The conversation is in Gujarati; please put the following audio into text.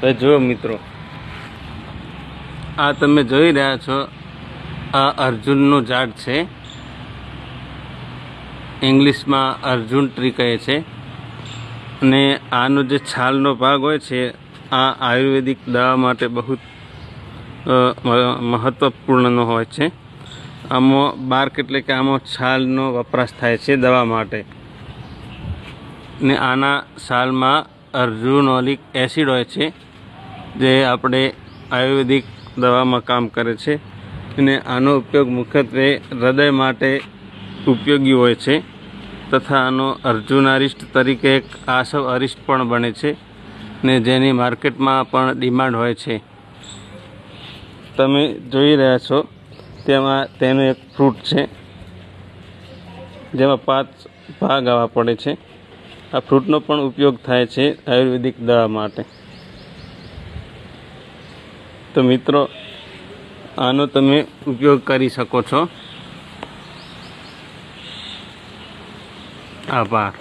તો જો મિત્રો, આ તમે જોઈ રહ્યા છો, આ અર્જુનનું ઝાડ છે. ઇંગ્લિશમાં અર્જુન ટ્રી કહે છે. અને આનો જે છાલનો ભાગ હોય છે, આ આયુર્વેદિક દવા માટે બહુ મહત્ત્વપૂર્ણનો હોય છે. આમાં બાર્ક એટલે કે આમાં છાલનો વપરાશ થાય છે દવા માટે. ને આના છાલમાં અર્જુનોલિક એસિડ હોય છે, જે આપણે આયુર્વેદિક દવામાં કામ કરે છે. અને આનો ઉપયોગ મુખ્યત્વે હૃદય માટે ઉપયોગી હોય છે. તથા આનો અર્જુનારિષ્ટ તરીકે એક આસવ અરિષ્ટ પણ બને છે, ને જેની માર્કેટમાં પણ ડિમાન્ડ હોય છે. તમે જોઈ રહ્યા છો તેમાં તેનું એક ફ્રૂટ છે, જેમાં 5 ભાગ આવવા પડે છે. આ ફ્રૂટનો પણ ઉપયોગ થાય છે આયુર્વેદિક દવા માટે. તો મિત્રો, આનો તમે ઉપયોગ કરી શકો છો. આભાર.